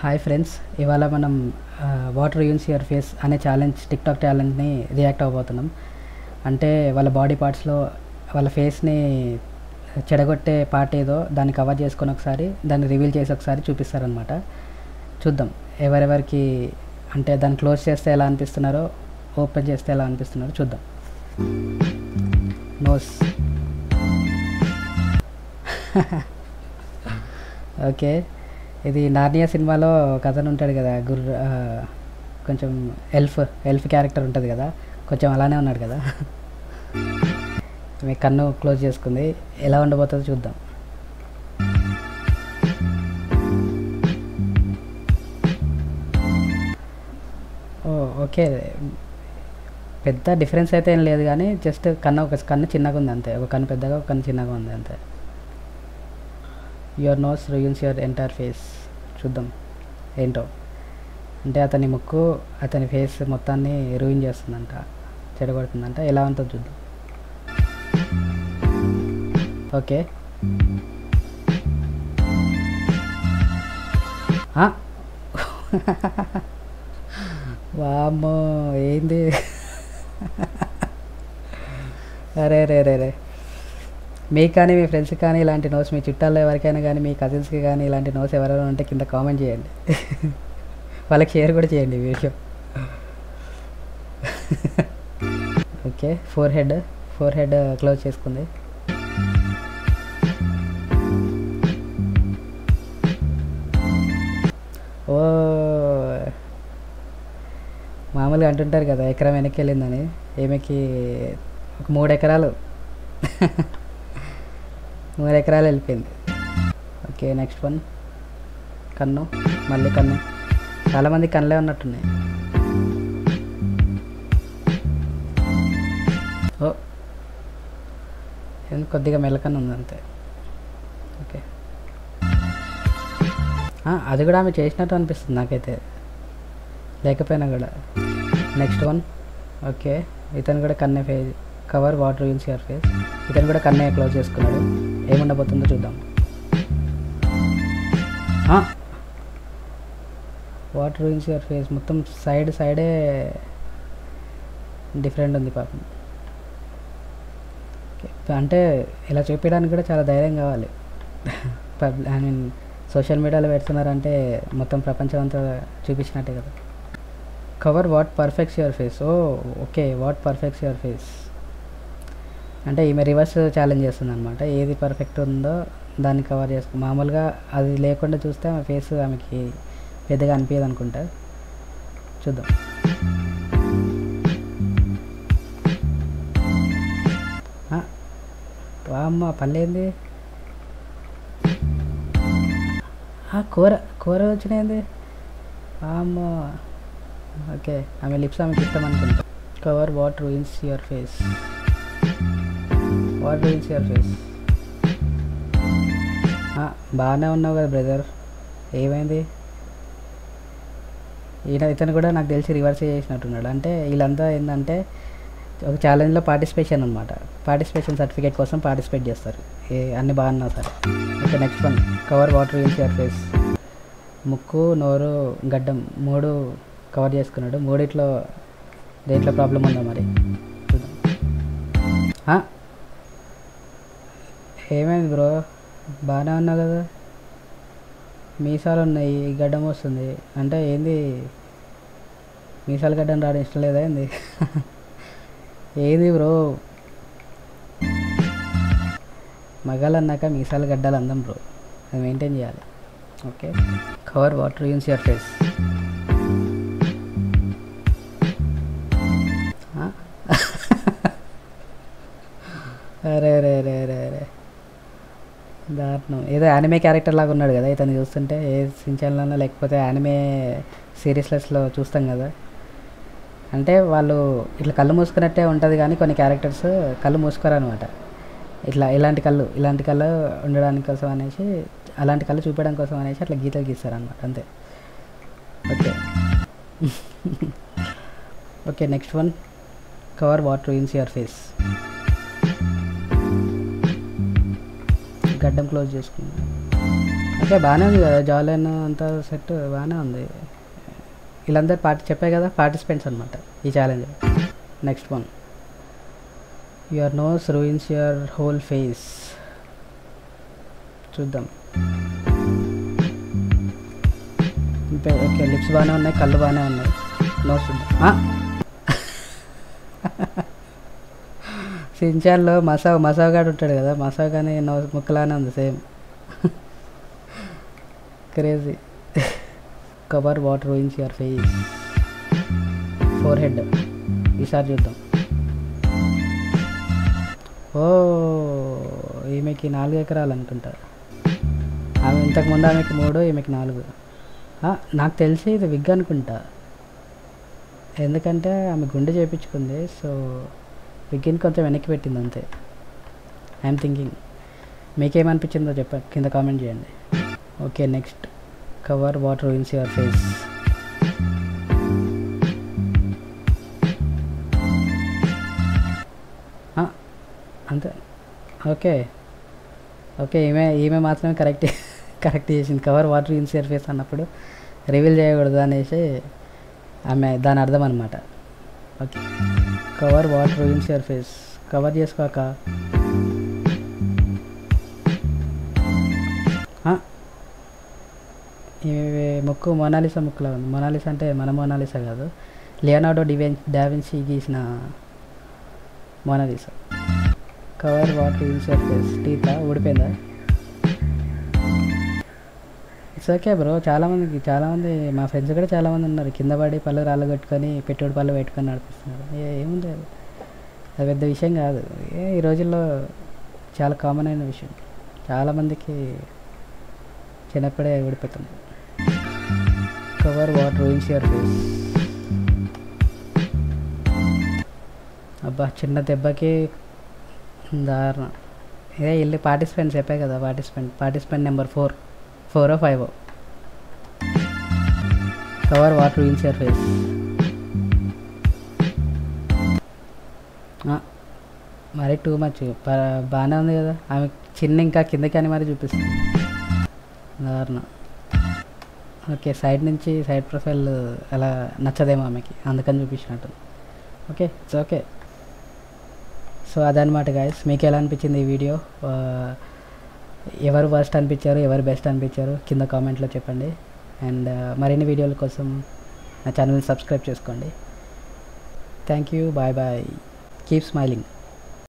Hi friends, ఇవాళ మనం what ruins your face అనే టిక్టాక్ ఛాలెంజ్ని రియాక్ట్ అవ్వబోతున్నాం. అంటే వాళ్ళ బాడీ పార్ట్స్లో వాళ్ళ ఫేస్ని చెడగొట్టే పార్ట్ ఏదో దాన్ని కవర్ చేసుకొని ఒకసారి దాన్ని రివీల్ చేసి ఒకసారి చూపిస్తారనమాట. చూద్దాం ఎవరెవరికి, అంటే దాన్ని క్లోజ్ చేస్తే ఎలా అనిపిస్తున్నారో, ఓపెన్ చేస్తే ఎలా అనిపిస్తున్నారో చూద్దాం. నోస్ ఓకే, ఇది నార్నియా సినిమాలో కథను ఉంటాడు కదా, కొంచెం ఎల్ఫ్ క్యారెక్టర్ ఉంటుంది కదా, కొంచెం అలానే ఉన్నాడు కదా. మీ కన్ను క్లోజ్ చేసుకుంది, ఎలా ఉండబోతుందో చూద్దాం. ఓకే, పెద్ద డిఫరెన్స్ అయితే ఏం లేదు కానీ జస్ట్ ఒక కన్ను చిన్నగా ఉంది అంతే. ఒక కన్ను పెద్దగా, ఒక కన్ను చిన్నగా ఉంది అంతే. Your nose ruins your entire face. చూద్దాం ఏంటో. అంటే అతని ముక్కు అతని ఫేస్ మొత్తాన్ని రూయిన్ చేస్తుందంట, చెడగొడుతుందంట. ఎలా ఉంటుందో చూద్దాం. ఓకే, వామ్మో ఏంది. అరే రే రే రే, మీకు కానీ మీ ఫ్రెండ్స్కి కానీ ఇలాంటి నోట్స్, మీ చుట్టాల్లో ఎవరికైనా కానీ మీ కజిన్స్కి కానీ ఇలాంటి నోట్స్ ఎవరైనా ఉంటే కింద కామెంట్ చేయండి. వాళ్ళకి షేర్ కూడా చేయండి video. Okay, four head close చేసుకుంది. ఓ, మామూలుగా అంటుంటారు కదా ఎకరం వెనక్కి వెళ్ళిందని, ఏమికి ఒక 3 ఎకరాలు 3 ఎకరాలు వెళ్ళిపోయింది. Okay, next one. కన్ను, మళ్ళీ కన్ను. చాలామంది కన్నులే ఉన్నట్టున్నాయి. ఓ, కొద్దిగా మెల్లకన్ను ఉంది అంతే. ఓకే, అది కూడా ఆమె చేసినట్టు అనిపిస్తుంది నాకైతే, లేకపోయినా కూడా. Next one. ఓకే, ఇతను కూడా కన్నే face cover what ruins your face. ఇతను కూడా కన్నే క్లోజ్ చేసుకున్నాడు. ఏముండబోతుందో చూద్దాం. వాట్ రూయిన్స్ యువర్ ఫేస్ మొత్తం సైడే డిఫరెంట్ ఉంది పాపం. అంటే ఇలా చూపించడానికి కూడా చాలా ధైర్యం కావాలి. ఐ మీన్ సోషల్ మీడియాలో పెడుతున్నారంటే మొత్తం ప్రపంచం అంతా చూపించినట్టే కదా. Cover what perfects your face. Okay, what perfects your face అంటే ఈమె రివర్స్ ఛాలెంజ్ చేస్తుంది అనమాట. ఏది పర్ఫెక్ట్ ఉందో దాన్ని కవర్ చేసుకుని, మామూలుగా అది లేకుండా చూస్తే ఆమె ఫేస్ ఆమెకి పెద్దగా అనిపించదు అనుకుంటా. చూద్దాం. అమ్మ పల్లెంది, కూర వచ్చినాయింది అమ్మ. ఓకే, ఆమె లిప్స్ ఆమెకి ఇష్టం అనుకుంటా. Cover what ruins your face. What ruins your face. బాగానే ఉన్నావు కదా బ్రదర్, ఏమైంది? ఇతను కూడా నాకు తెలిసి రివర్స్ చేసినట్టున్నాడు. అంటే వీళ్ళంతా ఏంటంటే ఒక ఛాలెంజ్లో పార్టిసిపేషన్ అనమాట. పార్టిసిపేషన్ సర్టిఫికేట్ కోసం పార్టిసిపేట్ చేస్తారు, అన్నీ బాగున్నా సరే. Okay, next one. Cover what ruins your face. ముక్కు, నోరు, గడ్డం 3 కవర్ చేసుకున్నాడు. 3 దేంట్లో ప్రాబ్లం ఉందో మరి చూద్దాం. ఏమైంది బ్రో, బాగానే ఉన్నావు కదా, మీసాలు ఉన్నాయి, గడ్డం వస్తుంది అంటే ఏంది? మీసాలు గడ్డం రావడం ఇష్టం లేదా ఏంది? ఏది బ్రో, మగాళ్ళు అన్నాక మీసాలు గడ్డాలు అందం బ్రో, అది మెయింటైన్ చేయాలి. Okay, cover what ruins your face. అరే రే రే రే రే, దారుణం. ఏదో యానిమే క్యారెక్టర్ లాగా ఉన్నాడు కదా ఇతను చూస్తుంటే, ఏ సిన్చాన్లోనో లేకపోతే యానిమే సిరీస్లెస్లో చూస్తాం కదా. అంటే వాళ్ళు ఇట్లా కళ్ళు మూసుకున్నట్టే ఉంటుంది కానీ కొన్ని క్యారెక్టర్స్ కళ్ళు మూసుకోరు అనమాట. ఇలాంటి కళ్ళు ఉండడానికి కోసం అనేసి, అలాంటి కళ్ళు చూపించడం కోసం అనేసి అట్లా గీతలు గీస్తారు అంతే. Okay okay, next one. Cover what ruins your face. గడ్డం క్లోజ్ చేసుకుంది. ఓకే బాగానే ఉంది కదా, జాలైన్ అంతా సెట్ బాగానే ఉంది. వీళ్ళందరూ చెప్పాయి కదా పార్టిసిపెంట్స్ అనమాట ఈ challenge. Next one, your nose ruins your whole face. చూద్దాం. ఓకే లిప్స్ బాగానే ఉన్నాయి, కళ్ళు బాగానే ఉన్నాయి, నోస్ చూద్దాం. సించాన్లో మసావ్ గాడు ఉంటాడు కదా, మసావ్ కానీ నోస్ ముక్కలానే ఉంది same. Crazy. Cover what ruins your face. Four head. ఈసారి చూద్దాం. ఓ ఈమెకి 4 ఎకరాలు అనుకుంటా. ఆమె ఇంతకుముందు ఆమెకి 3, ఈమెకి 4. నాకు తెలిసి ఇది విగ్ అనుకుంటా, ఎందుకంటే ఆమె గుండె చేయించుకుంది. సో విగ్గిని కొంచెం వెనక్కి పెట్టింది అంతే. I'm thinking. మీకేమనిపించిందో కింద కామెంట్ చేయండి. Okay next, cover what ruins your face. అంతే. ఓకే ఈమె మాత్రమే కరెక్ట్ చేసింది. Cover what ruins your face అన్నప్పుడు రివీల్ చేయకూడదు అనేసి ఆమె దాని అర్థం అనమాట. Okay, cover what ruins your face. Cover చేసుకోక ఈ ముక్కు మొనాలిసా ముక్కులా ఉంది. మొనాలిసా అంటే మన మొనాలిసా కాదు, లియోనార్డో డావిన్సీ గీసిన Mona Lisa. Cover what ruins your face. టీతా ఊడిపోయిందా? It's okay bro. చాలామంది మా ఫ్రెండ్స్ కూడా చాలామంది ఉన్నారు, కింద పడి పళ్ళు రాళ్ళు కొట్టుకొని పెట్టుబడి పళ్ళు పెట్టుకొని నడిపిస్తున్నారు. ఏముంది అది పెద్ద విషయం కాదు. ఈ రోజుల్లో చాలా కామన్ అయిన విషయం. చాలామందికి చిన్నప్పుడే ఊడిపోతుంది. Cover what ruins your face. అబ్బా చిన్న దెబ్బకి దారుణం. వెళ్ళి పార్టిసిపెంట్స్ చెప్పాయి కదా, participant number 4 or 5. Cover what ruins your face. మరి టూ మచ్. బాగానే ఉంది కదా, ఆమె చిన్న ఇంకా కిందకి అని మరి చూపిస్తుంది. దారుణం. ఓకే సైడ్ నుంచి సైడ్ ప్రొఫైల్ అలా నచ్చదేమో ఆమెకి, అందుకని చూపించినట్టు. Okay it's okay. సో అదనమాట గాయస్. మీకు ఎలా అనిపించింది ఈ వీడియో? ఎవరు వర్స్ట్ అనిపించారు, ఎవరు బెస్ట్ అనిపించారు కింద కామెంట్లో చెప్పండి. అండ్ మరిన్ని వీడియోల కోసం నా ఛానల్ని సబ్స్క్రైబ్ చేసుకోండి. Thank you. Bye. Keep smiling.